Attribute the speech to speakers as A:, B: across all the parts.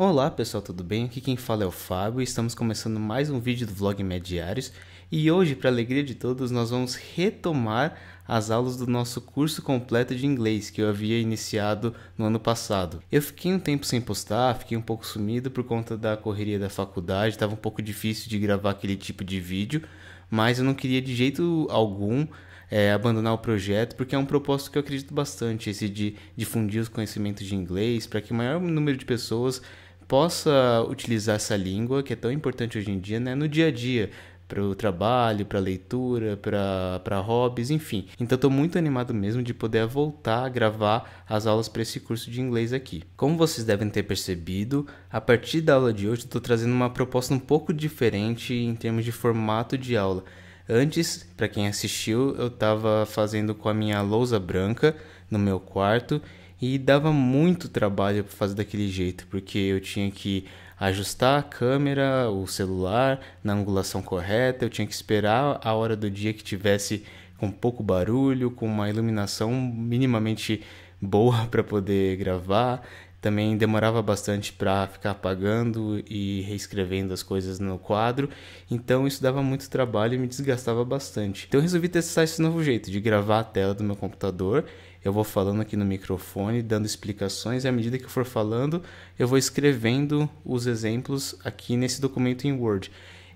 A: Olá pessoal, tudo bem? Aqui quem fala é o Fábio e estamos começando mais um vídeo do Vlog Diários. E hoje, para alegria de todos, nós vamos retomar as aulas do nosso curso completo de inglês que eu havia iniciado no ano passado. Eu fiquei um tempo sem postar, fiquei um pouco sumido por conta da correria da faculdade, estava um pouco difícil de gravar aquele tipo de vídeo, mas eu não queria de jeito algum abandonar o projeto, porque é um propósito que eu acredito bastante, esse de difundir os conhecimentos de inglês, para que o maior número de pessoas possa utilizar essa língua, que é tão importante hoje em dia, né, no dia a dia, para o trabalho, para a leitura, para hobbies, enfim. Então estou muito animado mesmo de poder voltar a gravar as aulas para esse curso de inglês aqui. Como vocês devem ter percebido, a partir da aula de hoje estou trazendo uma proposta um pouco diferente em termos de formato de aula. Antes, para quem assistiu, eu estava fazendo com a minha lousa branca no meu quarto e dava muito trabalho para fazer daquele jeito, porque eu tinha que ajustar a câmera, o celular na angulação correta, eu tinha que esperar a hora do dia que tivesse com pouco barulho, com uma iluminação minimamente boa para poder gravar. Também demorava bastante para ficar apagando e reescrevendo as coisas no quadro, então isso dava muito trabalho e me desgastava bastante. Então eu resolvi testar esse novo jeito de gravar a tela do meu computador. Eu vou falando aqui no microfone, dando explicações, e à medida que eu for falando, eu vou escrevendo os exemplos aqui nesse documento em Word.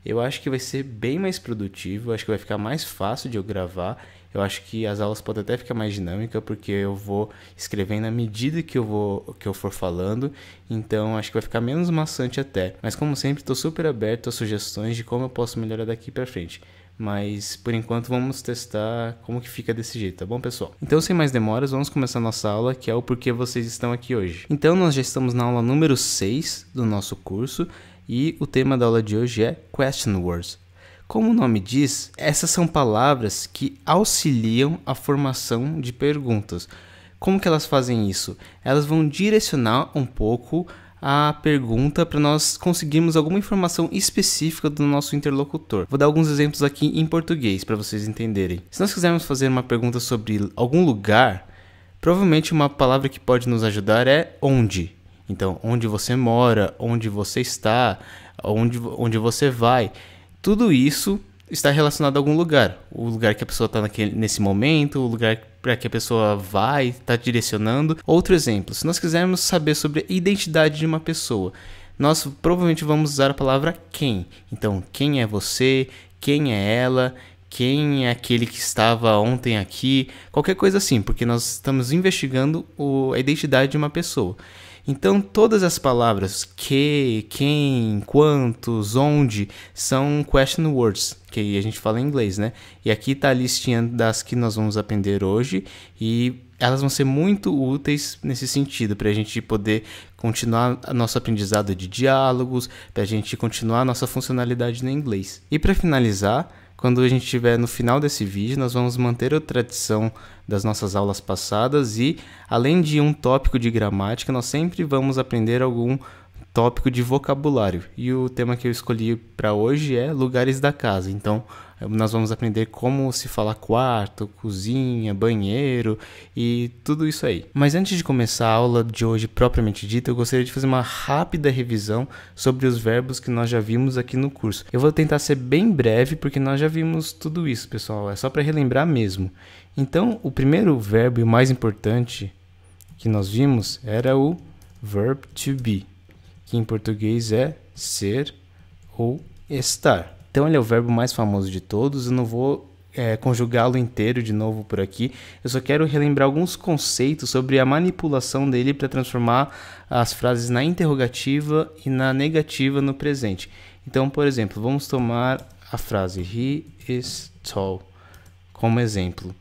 A: Eu acho que vai ser bem mais produtivo, acho que vai ficar mais fácil de eu gravar. Eu acho que as aulas podem até ficar mais dinâmicas, porque eu vou escrevendo à medida que eu for falando, então acho que vai ficar menos maçante até. Mas como sempre, estou super aberto a sugestões de como eu posso melhorar daqui para frente. Mas por enquanto vamos testar como que fica desse jeito, tá bom, pessoal? Então, sem mais demoras, vamos começar a nossa aula, que é o porquê vocês estão aqui hoje. Então, nós já estamos na aula número 6 do nosso curso e o tema da aula de hoje é Question Words. Como o nome diz, essas são palavras que auxiliam a formação de perguntas. Como que elas fazem isso? Elas vão direcionar um pouco a pergunta para nós conseguirmos alguma informação específica do nosso interlocutor. Vou dar alguns exemplos aqui em português para vocês entenderem. Se nós quisermos fazer uma pergunta sobre algum lugar, provavelmente uma palavra que pode nos ajudar é onde. Então, onde você mora, onde você está, onde você vai. Tudo isso está relacionado a algum lugar. O lugar que a pessoa está nesse momento, o lugar para que a pessoa vai, está direcionando. Outro exemplo, se nós quisermos saber sobre a identidade de uma pessoa, nós provavelmente vamos usar a palavra quem. Então, quem é você, quem é ela, quem é aquele que estava ontem aqui, qualquer coisa assim, porque nós estamos investigando a identidade de uma pessoa. Então, todas as palavras que, quem, quantos, onde, são question words, que a gente fala em inglês, né? E aqui está a listinha das que nós vamos aprender hoje e elas vão ser muito úteis nesse sentido, para a gente poder continuar nosso aprendizado de diálogos, para a gente continuar a nossa funcionalidade no inglês. E para finalizar, quando a gente estiver no final desse vídeo, nós vamos manter a tradição das nossas aulas passadas e, além de um tópico de gramática, nós sempre vamos aprender algum tópico de vocabulário. E o tema que eu escolhi para hoje é lugares da casa. Então, nós vamos aprender como se fala quarto, cozinha, banheiro e tudo isso aí. Mas antes de começar a aula de hoje propriamente dita, eu gostaria de fazer uma rápida revisão sobre os verbos que nós já vimos aqui no curso. Eu vou tentar ser bem breve porque nós já vimos tudo isso, pessoal. É só para relembrar mesmo. Então, o primeiro verbo e o mais importante que nós vimos era o verb to be, que em português é ser ou estar. Então ele é o verbo mais famoso de todos, eu não vou conjugá-lo inteiro de novo por aqui, eu só quero relembrar alguns conceitos sobre a manipulação dele para transformar as frases na interrogativa e na negativa no presente. Então, por exemplo, vamos tomar a frase He is tall como exemplo.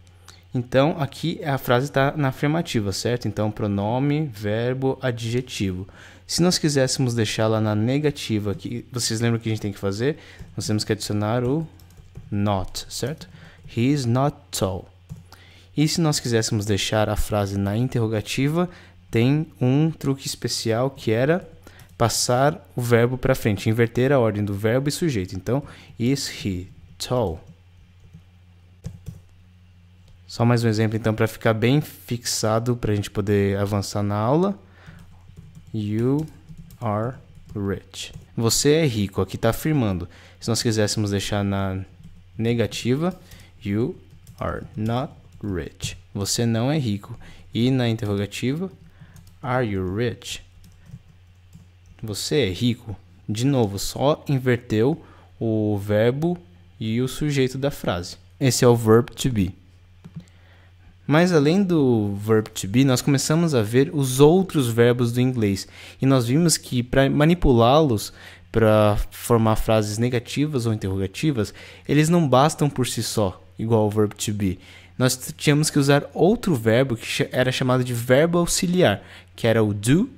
A: Então, aqui a frase está na afirmativa, certo? Então, pronome, verbo, adjetivo. Se nós quiséssemos deixá-la na negativa, que vocês lembram o que a gente tem que fazer? Nós temos que adicionar o not, certo? He is not tall. E se nós quiséssemos deixar a frase na interrogativa, tem um truque especial que era passar o verbo para frente, inverter a ordem do verbo e sujeito. Então, is he tall? Só mais um exemplo, então, para ficar bem fixado, para a gente poder avançar na aula. You are rich. Você é rico, aqui está afirmando. Se nós quiséssemos deixar na negativa, you are not rich. Você não é rico. E na interrogativa, are you rich? Você é rico? De novo, só inverteu o verbo e o sujeito da frase. Esse é o verb to be. Mas além do verb to be, nós começamos a ver os outros verbos do inglês. E nós vimos que para manipulá-los, para formar frases negativas ou interrogativas, eles não bastam por si só, igual ao verb to be. Nós tínhamos que usar outro verbo que era chamado de verbo auxiliar, que era o do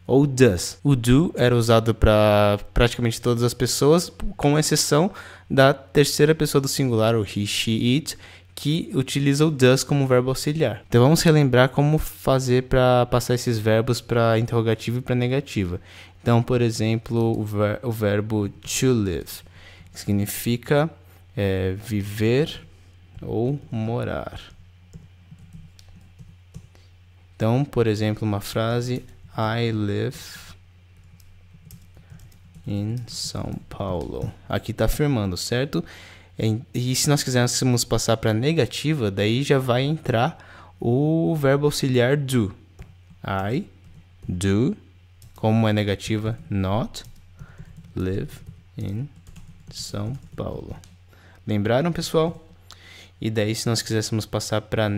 A: ou does. O do era usado para praticamente todas as pessoas, com exceção da terceira pessoa do singular, o he, she, it, que utiliza o does como verbo auxiliar. Então vamos relembrar como fazer para passar esses verbos para interrogativa e para negativa. Então, por exemplo, o verbo to live, que significa viver ou morar. Então, por exemplo, uma frase: I live in São Paulo. Aqui está afirmando, certo? E se nós quiséssemos passar para negativa, daí já vai entrar o verbo auxiliar do. I do, como é negativa, not live in São Paulo. Lembraram, pessoal? E daí, se nós quiséssemos passar para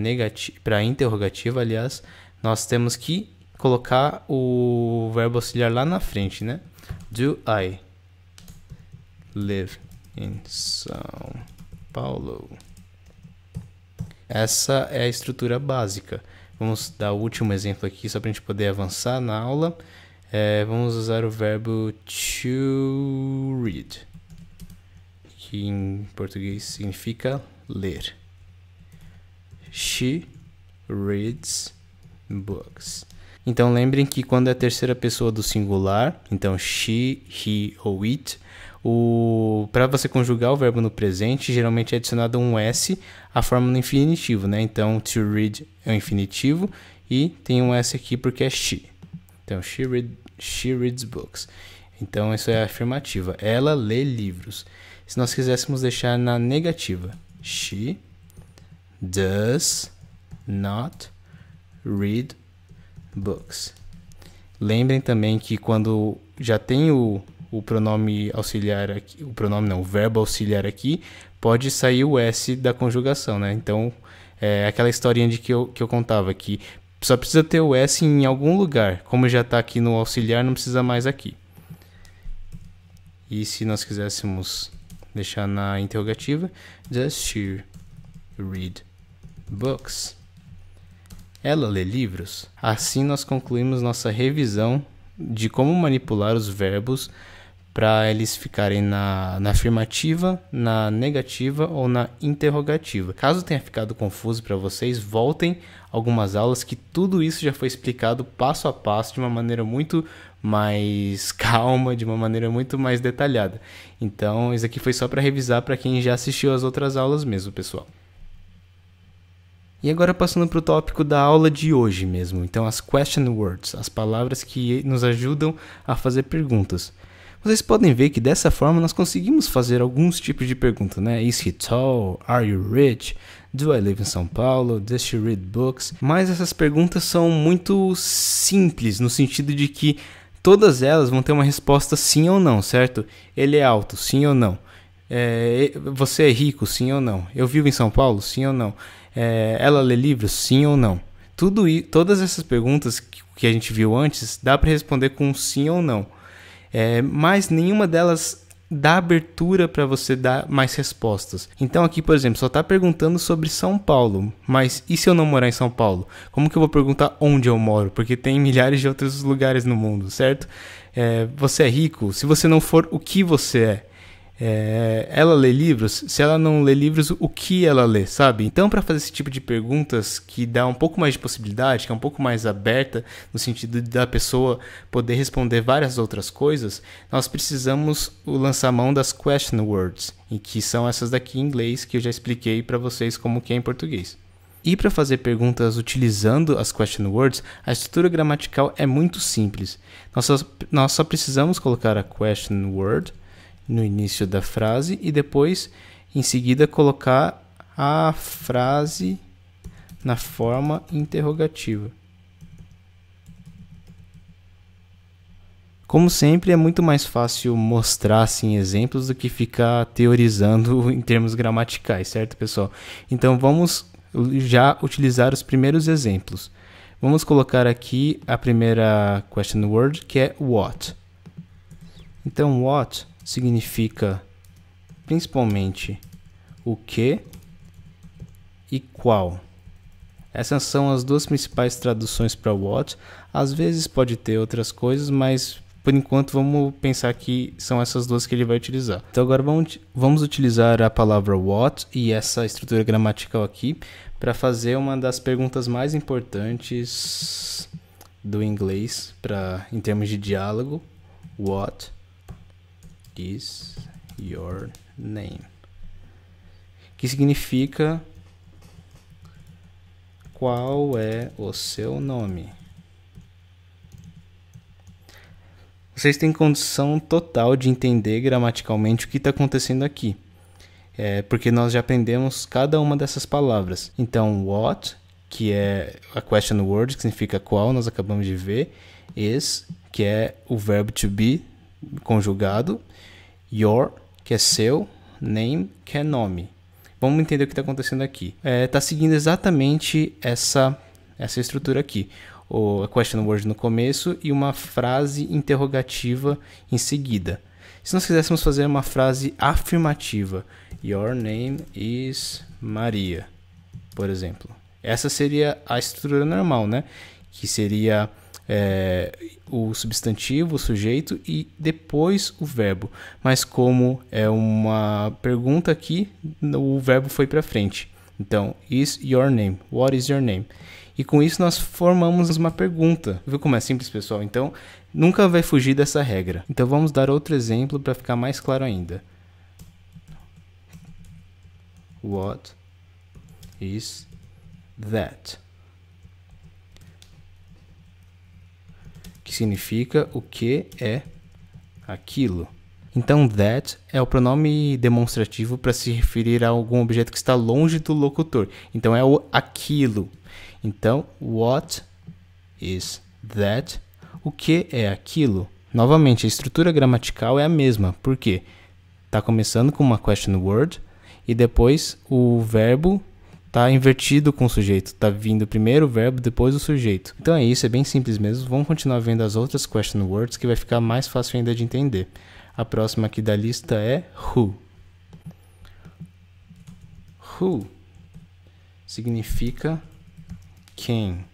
A: interrogativa, aliás, nós temos que colocar o verbo auxiliar lá na frente, né? Do I live in São Paulo? Essa é a estrutura básica. Vamos dar o último exemplo aqui, só para a gente poder avançar na aula. Vamos usar o verbo to read, que em português significa ler. She reads books. Então lembrem que quando é a terceira pessoa do singular, então she, he ou it, para você conjugar o verbo no presente, geralmente é adicionado um S à forma no infinitivo, né? Então to read é o infinitivo e tem um S aqui porque é she. Então she reads books. Então isso é a afirmativa. Ela lê livros. Se nós quiséssemos deixar na negativa, she does not read books. Lembrem também que quando já tem o pronome auxiliar aqui, o verbo auxiliar aqui, pode sair o S da conjugação, né? Então, é aquela historinha que eu contava, que só precisa ter o S em algum lugar. Como já está aqui no auxiliar, não precisa mais aqui. E se nós quiséssemos deixar na interrogativa, does she read books? Ela lê livros? Assim nós concluímos nossa revisão de como manipular os verbos para eles ficarem na afirmativa, na negativa ou na interrogativa. Caso tenha ficado confuso para vocês, voltem algumas aulas que tudo isso já foi explicado passo a passo de uma maneira muito mais calma, de uma maneira muito mais detalhada. Então, isso aqui foi só para revisar para quem já assistiu as outras aulas mesmo, pessoal. E agora passando para o tópico da aula de hoje mesmo. Então, as question words, as palavras que nos ajudam a fazer perguntas. Vocês podem ver que dessa forma nós conseguimos fazer alguns tipos de pergunta, né? Is he tall? Are you rich? Do I live in São Paulo? Does she read books? Mas essas perguntas são muito simples, no sentido de que todas elas vão ter uma resposta sim ou não, certo? Ele é alto, sim ou não? Você é rico, sim ou não? Eu vivo em São Paulo, sim ou não? Ela lê livros, sim ou não? Todas essas perguntas que a gente viu antes, dá para responder com sim ou não. Mas nenhuma delas dá abertura para você dar mais respostas. Então aqui, por exemplo, só está perguntando sobre São Paulo. Mas e se eu não morar em São Paulo? Como que eu vou perguntar onde eu moro? Porque tem milhares de outros lugares no mundo, certo? Você é rico? Se você não for, o que você é? Ela lê livros? Se ela não lê livros, o que ela lê, sabe? Então, para fazer esse tipo de perguntas que dá um pouco mais de possibilidade, que é um pouco mais aberta, no sentido da pessoa poder responder várias outras coisas, nós precisamos lançar mão das question words, que são essas daqui em inglês, que eu já expliquei para vocês como que é em português. E para fazer perguntas utilizando as question words, a estrutura gramatical é muito simples. Nós só precisamos colocar a question word no início da frase e depois, em seguida, colocar a frase na forma interrogativa. Como sempre, é muito mais fácil mostrar assim, exemplos do que ficar teorizando em termos gramaticais, certo, pessoal? Então, vamos já utilizar os primeiros exemplos. Vamos colocar aqui a primeira question word, que é what. Então, what significa principalmente o que e qual. Essas são as duas principais traduções para what. Às vezes pode ter outras coisas, mas por enquanto vamos pensar que são essas duas que ele vai utilizar. Então agora vamos utilizar a palavra what e essa estrutura gramatical aqui para fazer uma das perguntas mais importantes do inglês em termos de diálogo. What is your name? Que significa qual é o seu nome? Vocês têm condição total de entender gramaticalmente o que está acontecendo aqui. Porque nós já aprendemos cada uma dessas palavras. Então, what, que é a question word, que significa qual, nós acabamos de ver. Is, que é o verbo to be conjugado. Your, que é seu. Name, que é nome. Vamos entender o que está acontecendo aqui. Está seguindo exatamente essa estrutura aqui. A question word no começo e uma frase interrogativa em seguida. Se nós quiséssemos fazer uma frase afirmativa, your name is Maria, por exemplo. Essa seria a estrutura normal, né? Que seria o substantivo, o sujeito e depois o verbo. Mas como é uma pergunta aqui, o verbo foi para frente. Então, is your name? What is your name? E com isso nós formamos uma pergunta. Viu como é simples, pessoal? Então, nunca vai fugir dessa regra. Então, vamos dar outro exemplo para ficar mais claro ainda. What is that? Que significa o que é aquilo. Então, that é o pronome demonstrativo para se referir a algum objeto que está longe do locutor. Então, é o aquilo. Então, what is that? O que é aquilo? Novamente, a estrutura gramatical é a mesma. Por quê? Está começando com uma question word e depois o verbo está invertido com o sujeito. Está vindo primeiro o verbo, depois o sujeito. Então é isso, é bem simples mesmo. Vamos continuar vendo as outras question words que vai ficar mais fácil ainda de entender. A próxima aqui da lista é who. Who significa quem.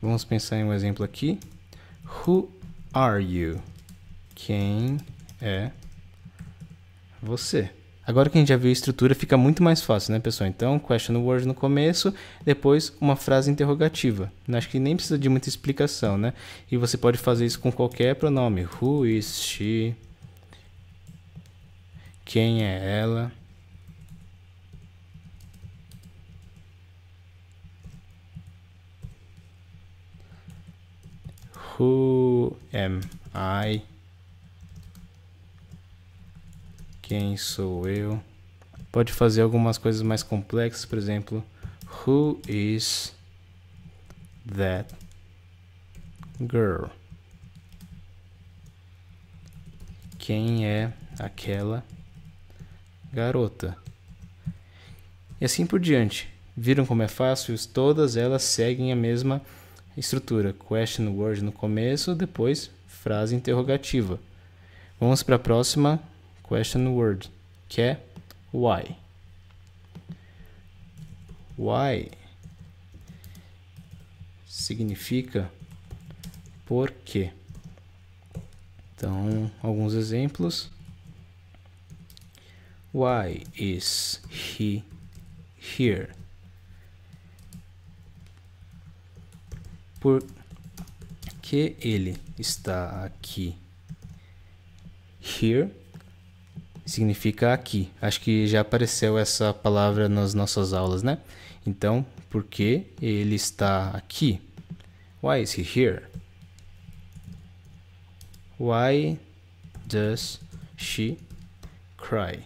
A: Vamos pensar em um exemplo aqui. Who are you? Quem é você? Agora que a gente já viu a estrutura, fica muito mais fácil, né, pessoal? Então, question word no começo, depois uma frase interrogativa. Acho que nem precisa de muita explicação, né? E você pode fazer isso com qualquer pronome. Who is she? Quem é ela? Who am I? Quem sou eu? Pode fazer algumas coisas mais complexas, por exemplo, who is that girl? Quem é aquela garota? E assim por diante. Viram como é fácil? Todas elas seguem a mesma estrutura. Question word no começo, depois frase interrogativa. Vamos para a próxima question word, que é why. Why significa por quê. Então, alguns exemplos. Why is he here? Por que ele está aqui? Here significa aqui. Acho que já apareceu essa palavra nas nossas aulas, né? Então, por que ele está aqui? Why is he here? Why does she cry?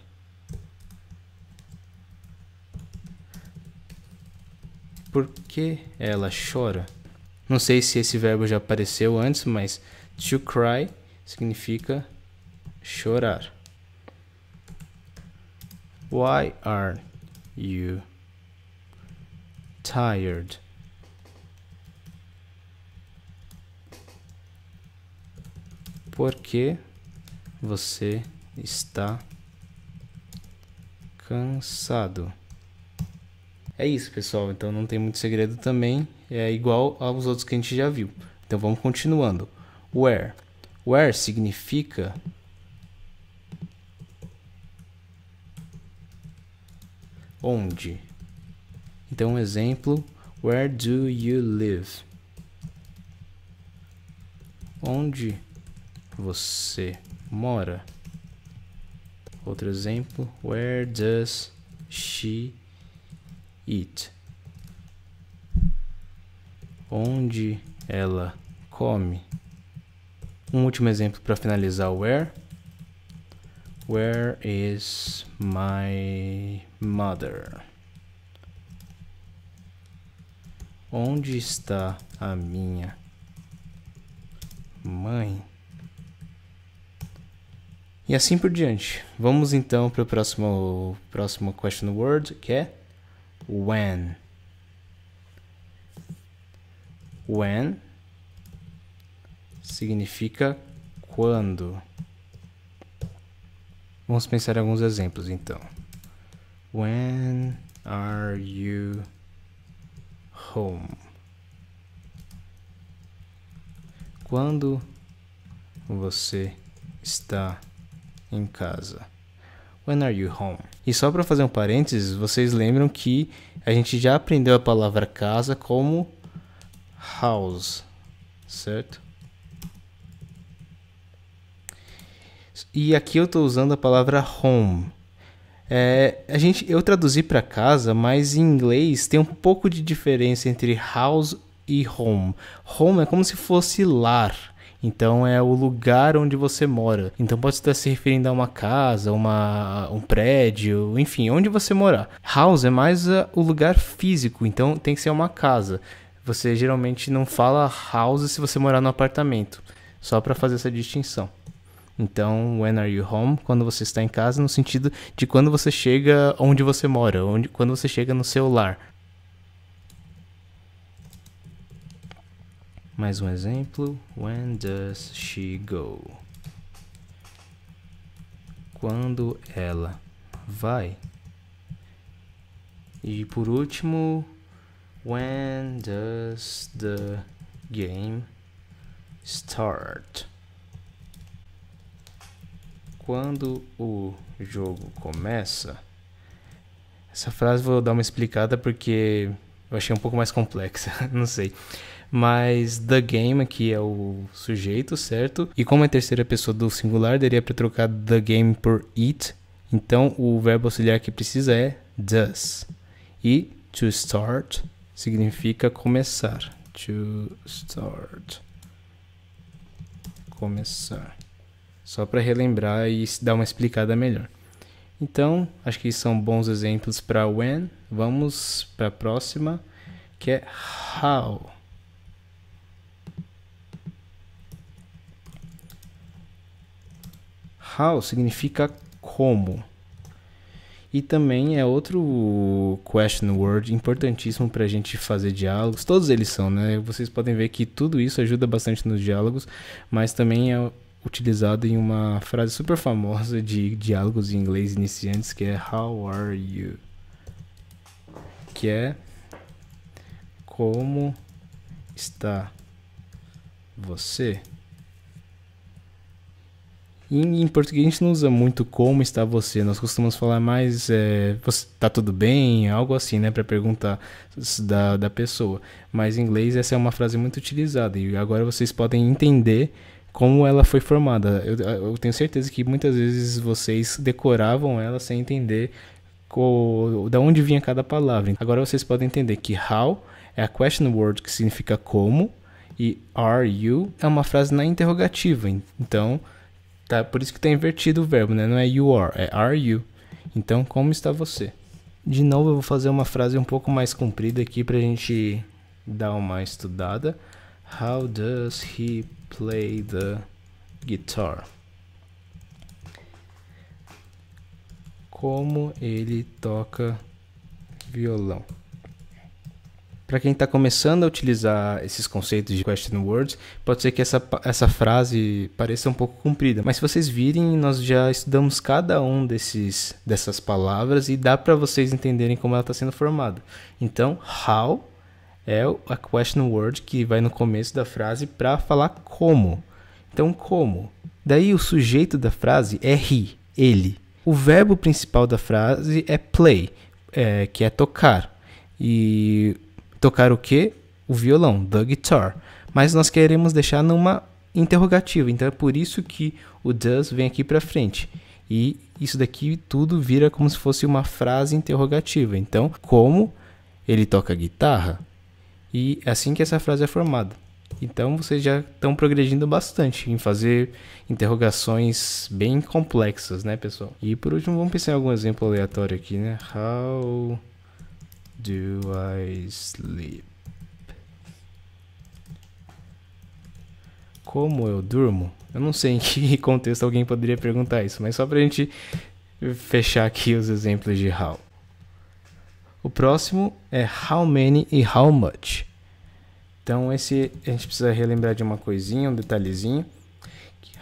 A: Por que ela chora? Não sei se esse verbo já apareceu antes, mas to cry significa chorar. Why are you tired? Por que você está cansado? É isso, pessoal. Então não tem muito segredo também. É igual aos outros que a gente já viu. Então vamos continuando. Where. Where significa onde. Então um exemplo. Where do you live? Onde você mora? Outro exemplo. Where does she eat? Onde ela come? Um último exemplo para finalizar. Where. Where is my mother? Onde está a minha mãe? E assim por diante. Vamos então para o próximo question word, que é when. When significa quando. Vamos pensar em alguns exemplos então. When are you home? Quando você está em casa? When are you home? E só para fazer um parênteses, vocês lembram que a gente já aprendeu a palavra casa como house, certo? E aqui eu estou usando a palavra home. Eu traduzi para casa, mas em inglês tem um pouco de diferença entre house e home. Home é como se fosse lar. Então é o lugar onde você mora. Então pode estar se referindo a uma casa, um prédio, enfim, onde você morar. House é mais o lugar físico, então tem que ser uma casa. Você geralmente não fala house se você morar no apartamento, só para fazer essa distinção. Então, when are you home? Quando você está em casa, no sentido de quando você chega onde você mora, quando você chega no seu lar. Mais um exemplo. When does she go? Quando ela vai? E por último, when does the game start? Quando o jogo começa? Essa frase vou dar uma explicada porque eu achei um pouco mais complexa, não sei. Mas the game aqui é o sujeito, certo? E como é terceira pessoa do singular, daria para trocar the game por it. Então o verbo auxiliar que precisa é does. E to start significa começar. To start. Começar. Só para relembrar e dar uma explicada melhor. Então, acho que são bons exemplos para when. Vamos para a próxima, que é how. How significa como. E também é outro question word importantíssimo para a gente fazer diálogos. Todos eles são, né? Vocês podem ver que tudo isso ajuda bastante nos diálogos, mas também é utilizado em uma frase super famosa de diálogos em inglês iniciantes, que é how are you? Que é como está você? Em português a gente não usa muito como está você, nós costumamos falar mais você tá tudo bem, algo assim, né, para perguntar da pessoa. Mas em inglês essa é uma frase muito utilizada e agora vocês podem entender como ela foi formada. Eu tenho certeza que muitas vezes vocês decoravam ela sem entender da onde vinha cada palavra. Agora vocês podem entender que how é a question word, que significa como, e are you é uma frase na interrogativa. Então, por isso que está invertido o verbo, né? Não é you are you. Então, como está você? De novo, eu vou fazer uma frase um pouco mais comprida aqui para a gente dar uma estudada. How does he play the guitar? Como ele toca violão? Para quem está começando a utilizar esses conceitos de question words, pode ser que essa frase pareça um pouco comprida. Mas se vocês virem, nós já estudamos cada um dessas palavras e dá para vocês entenderem como ela está sendo formada. Então, how é a question word que vai no começo da frase para falar como. Então, como? Daí o sujeito da frase é he, ele. O verbo principal da frase é play, que é tocar. E tocar o quê? O violão, the guitar. Mas nós queremos deixar numa interrogativa. Então é por isso que o does vem aqui para frente. E isso daqui tudo vira como se fosse uma frase interrogativa. Então, como ele toca guitarra? E é assim que essa frase é formada. Então vocês já estão progredindo bastante em fazer interrogações bem complexas, né, pessoal? E por último, vamos pensar em algum exemplo aleatório aqui, né? How do I sleep? Como eu durmo? Eu não sei em que contexto alguém poderia perguntar isso, mas só pra gente fechar aqui os exemplos de how. O próximo é how many e how much. Então esse a gente precisa relembrar de uma coisinha, um detalhezinho.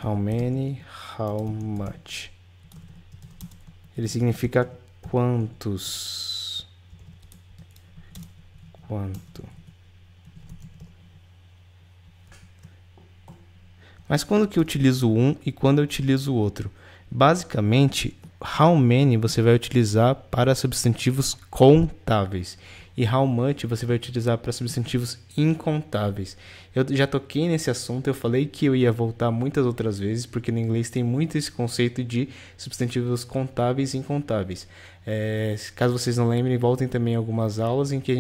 A: How many, how much. Ele significa quantos. Quanto. Mas quando que eu utilizo um e quando eu utilizo o outro? Basicamente, how many você vai utilizar para substantivos contáveis. E how much você vai utilizar para substantivos incontáveis. Eu já toquei nesse assunto, eu falei que eu ia voltar muitas outras vezes, porque no inglês tem muito esse conceito de substantivos contáveis e incontáveis. Caso vocês não lembrem, voltem também algumas aulas em que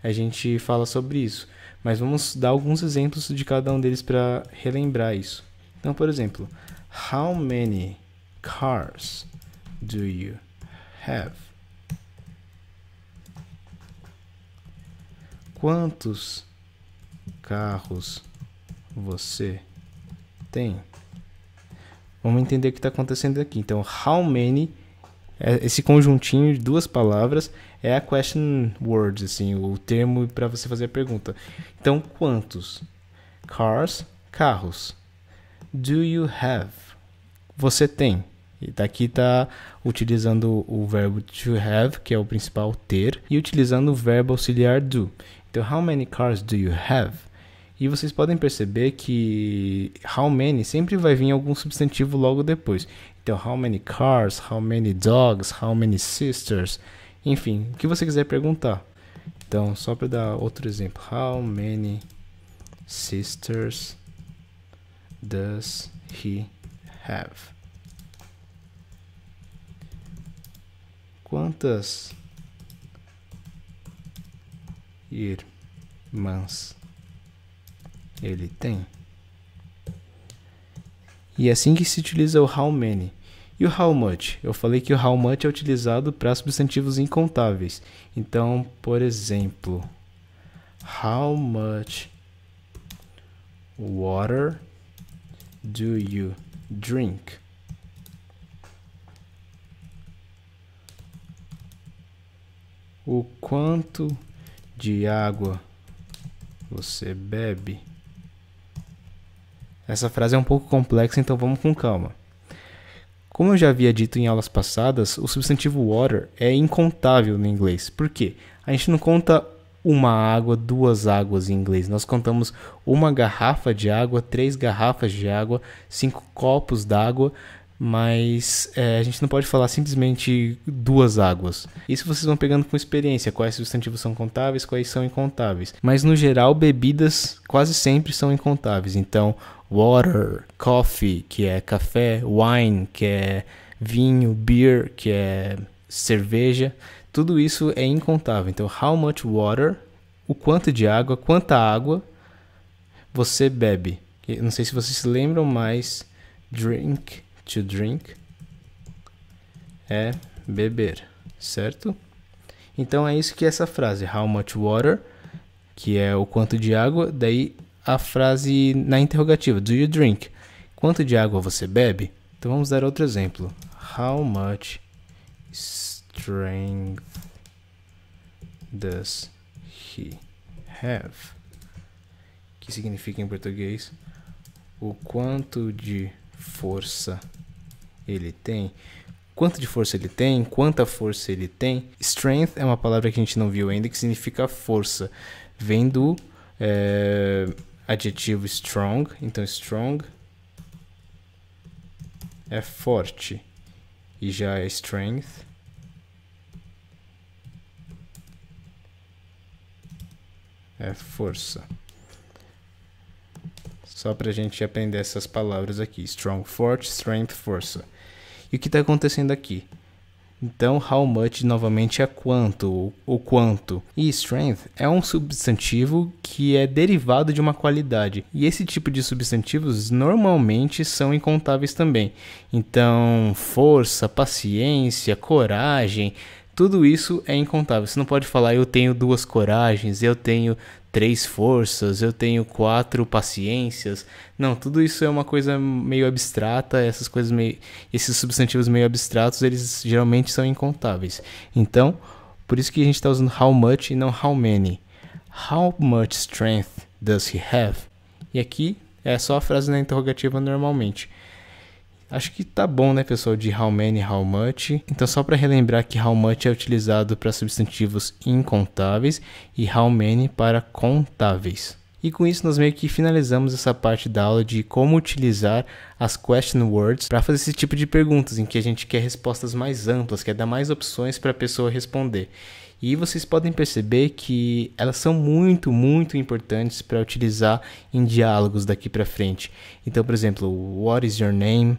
A: a gente fala sobre isso. Mas vamos dar alguns exemplos de cada um deles para relembrar isso. Então, por exemplo, how many cars do you have? Quantos carros você tem? Vamos entender o que está acontecendo aqui. Então, how many, esse conjuntinho de duas palavras, é a question word, assim, o termo para você fazer a pergunta. Então, quantos? Cars, carros. Do you have? Você tem. E daqui está utilizando o verbo to have, que é o principal ter, e utilizando o verbo auxiliar do. Então, how many cars do you have? E vocês podem perceber que how many sempre vai vir algum substantivo logo depois. Então, how many cars, how many dogs, how many sisters, enfim, o que você quiser perguntar. Então, só para dar outro exemplo. How many sisters does he have? Quantas irmãs ele tem? E é assim que se utiliza o how many. E o how much? Eu falei que o how much é utilizado para substantivos incontáveis. Então, por exemplo, how much water do you drink? O quanto de água você bebe? Essa frase é um pouco complexa, então vamos com calma. Como eu já havia dito em aulas passadas, o substantivo water é incontável no inglês. Por quê? A gente não conta uma água, duas águas em inglês. Nós contamos uma garrafa de água, 3 garrafas de água, 5 copos d'água, mas a gente não pode falar simplesmente duas águas. Isso vocês vão pegando com experiência, quais substantivos são contáveis, quais são incontáveis. Mas no geral, bebidas quase sempre são incontáveis. Então, water, coffee, que é café, wine, que é vinho, beer, que é cerveja, tudo isso é incontável. Então, how much water, o quanto de água, quanta água você bebe. Eu não sei se vocês se lembram, mas drink, to drink, é beber, certo? Então é isso que é essa frase, how much water, que é o quanto de água, daí a frase na interrogativa, do you drink? Quanto de água você bebe? Então vamos dar outro exemplo. How much strength does he have? Que significa em português o quanto de força ele tem. Quanto de força ele tem, quanta força ele tem. Strength é uma palavra que a gente não viu ainda, que significa força. Vem do adjetivo strong. Então strong é forte. E já é strength é força. Só pra gente aprender essas palavras aqui. Strong, forte, strength, força. E o que está acontecendo aqui? Então, how much novamente é quanto, o quanto. E strength é um substantivo que é derivado de uma qualidade. E esse tipo de substantivos normalmente são incontáveis também. Então, força, paciência, coragem, tudo isso é incontável. Você não pode falar eu tenho 2 coragens, eu tenho 3 forças, eu tenho 4 paciências. Não, tudo isso é uma coisa meio abstrata, esses substantivos meio abstratos, eles geralmente são incontáveis. Então, por isso que a gente está usando how much e não how many. How much strength does he have? E aqui é só a frase na interrogativa normalmente. Acho que tá bom, né, pessoal, de how many, how much. Então, só para relembrar que how much é utilizado para substantivos incontáveis e how many para contáveis. E com isso, nós meio que finalizamos essa parte da aula de como utilizar as question words para fazer esse tipo de perguntas, em que a gente quer respostas mais amplas, quer dar mais opções para a pessoa responder. E vocês podem perceber que elas são muito, muito importantes para utilizar em diálogos daqui para frente. Então, por exemplo, what is your name?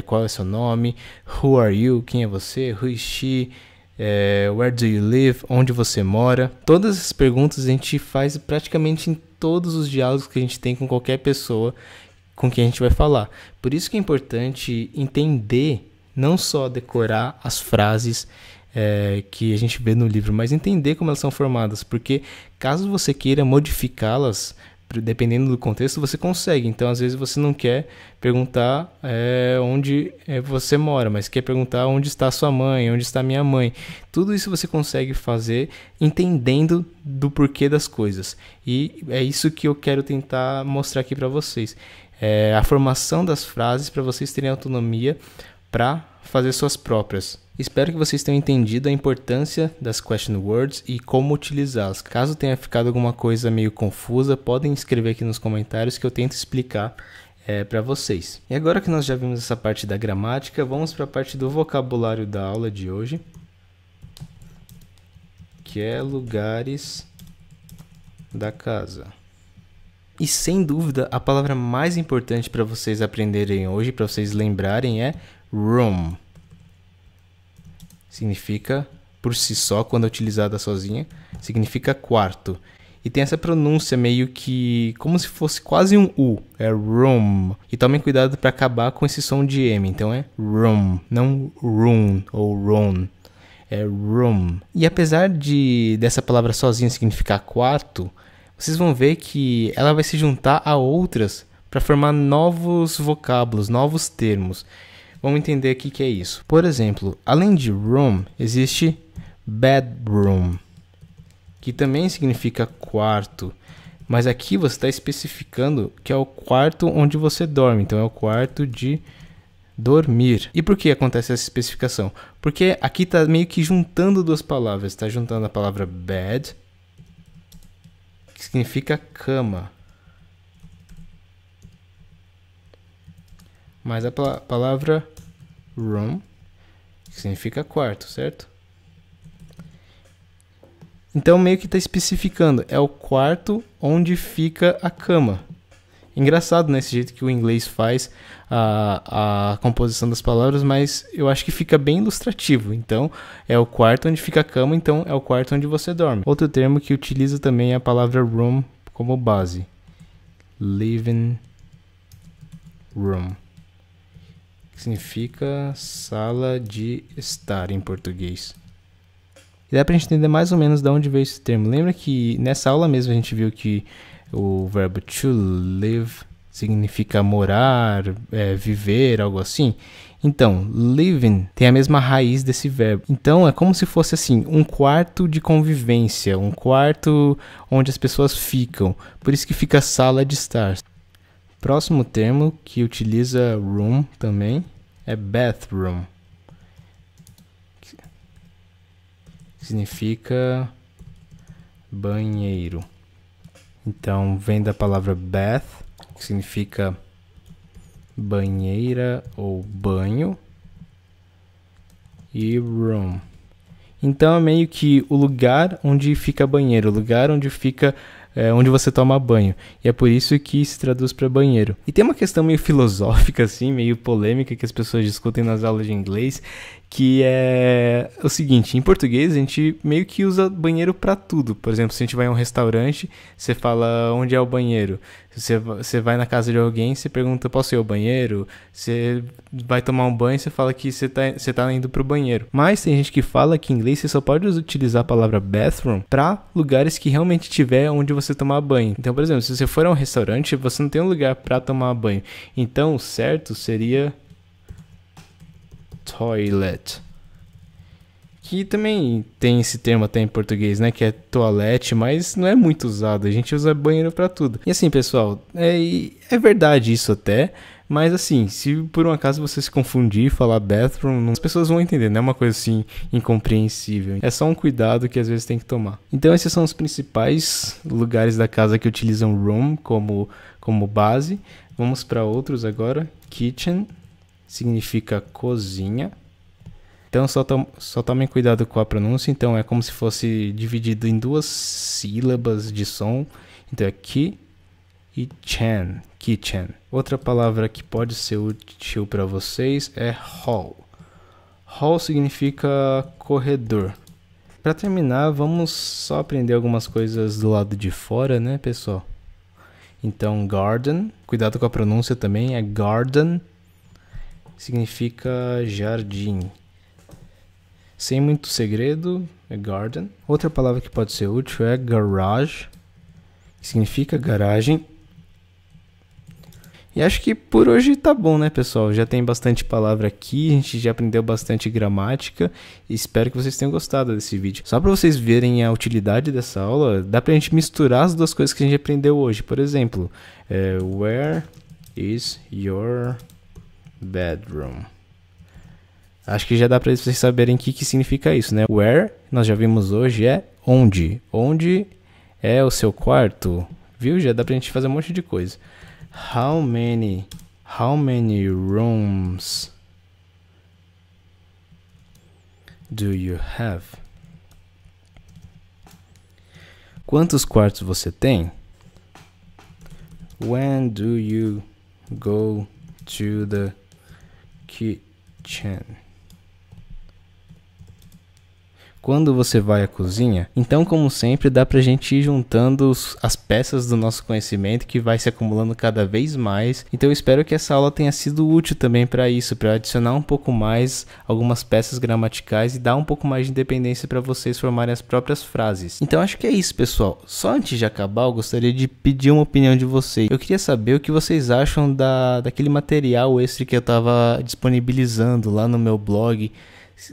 A: Qual é o seu nome? Who are you? Quem é você? Who is she? Where do you live? Onde você mora? Todas essas perguntas a gente faz praticamente em todos os diálogos que a gente tem com qualquer pessoa com quem a gente vai falar. Por isso que é importante entender, não só decorar as frases que a gente vê no livro, mas entender como elas são formadas, porque caso você queira modificá-las, dependendo do contexto, você consegue. Então, às vezes, você não quer perguntar onde você mora, mas quer perguntar onde está sua mãe, onde está minha mãe. Tudo isso você consegue fazer entendendo do porquê das coisas. E é isso que eu quero tentar mostrar aqui para vocês. A formação das frases para vocês terem autonomia para fazer suas próprias. Espero que vocês tenham entendido a importância das question words e como utilizá-las. Caso tenha ficado alguma coisa meio confusa, podem escrever aqui nos comentários que eu tento explicar para vocês. E agora que nós já vimos essa parte da gramática, vamos para a parte do vocabulário da aula de hoje, que é lugares da casa. E sem dúvida, a palavra mais importante para vocês aprenderem hoje, para vocês lembrarem, é room. Significa, por si só, quando é utilizada sozinha, significa quarto. E tem essa pronúncia meio que como se fosse quase um U, é room. E tomem cuidado para acabar com esse som de M, então é room, não room ou room, é room. E apesar dessa palavra sozinha significar quarto, vocês vão ver que ela vai se juntar a outras para formar novos vocábulos, novos termos. Vamos entender aqui o que é isso. Por exemplo, além de room, existe bedroom, que também significa quarto. Mas aqui você está especificando que é o quarto onde você dorme. Então é o quarto de dormir. E por que acontece essa especificação? Porque aqui está meio que juntando duas palavras. Está juntando a palavra bed, que significa cama, mas a palavra room, que significa quarto, certo? Então meio que está especificando, é o quarto onde fica a cama. Engraçado, né, esse jeito que o inglês faz a composição das palavras, mas eu acho que fica bem ilustrativo. Então, é o quarto onde fica a cama, então é o quarto onde você dorme. Outro termo que utiliza também é a palavra room como base. Living room. Que significa sala de estar em português. E dá pra gente entender mais ou menos de onde veio esse termo. Lembra que nessa aula mesmo a gente viu que o verbo to live significa morar, viver, algo assim. Então, living tem a mesma raiz desse verbo. Então, é como se fosse assim, um quarto de convivência, um quarto onde as pessoas ficam. Por isso que fica sala de estar. Próximo termo que utiliza room também é bathroom. Que significa banheiro. Então, vem da palavra bath, que significa banheira ou banho, e room. Então, é meio que o lugar onde fica banheiro, o lugar onde fica onde você toma banho. E é por isso que se traduz para banheiro. E tem uma questão meio filosófica, assim, meio polêmica, que as pessoas discutem nas aulas de inglês, que é o seguinte: em português a gente meio que usa banheiro para tudo. Por exemplo, se a gente vai a um restaurante, você fala onde é o banheiro. Se você vai na casa de alguém, você pergunta, posso ir ao banheiro? Você vai tomar um banho, você fala que você tá indo pro banheiro. Mas tem gente que fala que em inglês você só pode utilizar a palavra bathroom para lugares que realmente tiver onde você tomar banho. Então, por exemplo, se você for a um restaurante, você não tem um lugar para tomar banho. Então, o certo seria toilet. Que também tem esse termo até em português, né? Que é toalete, mas não é muito usado. A gente usa banheiro pra tudo. E assim, pessoal, é verdade isso até. Mas assim, se por um acaso você se confundir e falar bathroom, as pessoas vão entender. Não é uma coisa assim incompreensível. É só um cuidado que às vezes tem que tomar. Então esses são os principais lugares da casa que utilizam room como base. Vamos para outros agora. Kitchen significa cozinha. Então só tomem cuidado com a pronúncia. Então é como se fosse dividido em duas sílabas de som. Então é ki e chen, kitchen. Outra palavra que pode ser útil para vocês é hall. Hall significa corredor. Para terminar, vamos só aprender algumas coisas do lado de fora, né, pessoal? Então garden, cuidado com a pronúncia também, é garden. Significa jardim. Sem muito segredo, é garden. Outra palavra que pode ser útil é garage, que significa garagem. E acho que por hoje tá bom, né, pessoal? Já tem bastante palavra aqui, a gente já aprendeu bastante gramática e espero que vocês tenham gostado desse vídeo. Só para vocês verem a utilidade dessa aula, dá pra gente misturar as duas coisas que a gente aprendeu hoje. Por exemplo, where is your bedroom? Acho que já dá para vocês saberem o que significa isso, né? Where, nós já vimos hoje, é onde. Onde é o seu quarto? Viu? Já dá pra gente fazer um monte de coisa. How many rooms do you have? Quantos quartos você tem? When do you go to the kitchen? Quando você vai à cozinha? Então, como sempre, dá pra gente ir juntando as peças do nosso conhecimento que vai se acumulando cada vez mais. Então, eu espero que essa aula tenha sido útil também para isso, para adicionar um pouco mais algumas peças gramaticais e dar um pouco mais de independência para vocês formarem as próprias frases. Então, acho que é isso, pessoal. Só antes de acabar, eu gostaria de pedir uma opinião de vocês. Eu queria saber o que vocês acham daquele material extra que eu estava disponibilizando lá no meu blog,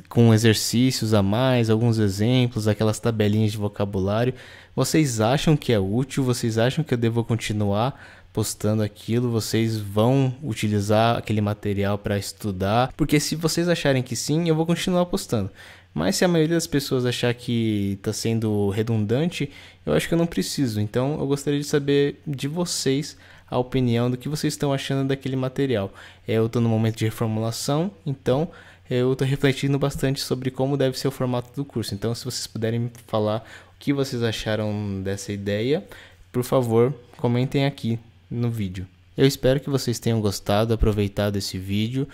A: com exercícios a mais, alguns exemplos, aquelas tabelinhas de vocabulário. Vocês acham que é útil? Vocês acham que eu devo continuar postando aquilo? Vocês vão utilizar aquele material para estudar? Porque se vocês acharem que sim, eu vou continuar postando. Mas se a maioria das pessoas achar que está sendo redundante, eu acho que eu não preciso. Então eu gostaria de saber de vocês a opinião do que vocês estão achando daquele material. Eu estou no momento de reformulação, então eu estou refletindo bastante sobre como deve ser o formato do curso. Então, se vocês puderem me falar o que vocês acharam dessa ideia, por favor, comentem aqui no vídeo. Eu espero que vocês tenham gostado, aproveitado esse vídeo.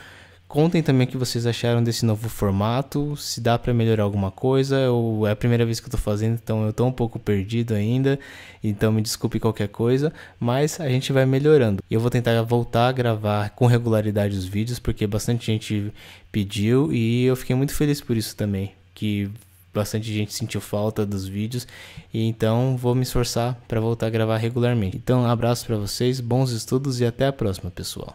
A: Contem também o que vocês acharam desse novo formato, se dá para melhorar alguma coisa. É a primeira vez que eu estou fazendo, então eu estou um pouco perdido ainda, então me desculpe qualquer coisa, mas a gente vai melhorando. Eu vou tentar voltar a gravar com regularidade os vídeos, porque bastante gente pediu e eu fiquei muito feliz por isso também, que bastante gente sentiu falta dos vídeos, e então vou me esforçar para voltar a gravar regularmente. Então, um abraço para vocês, bons estudos e até a próxima, pessoal.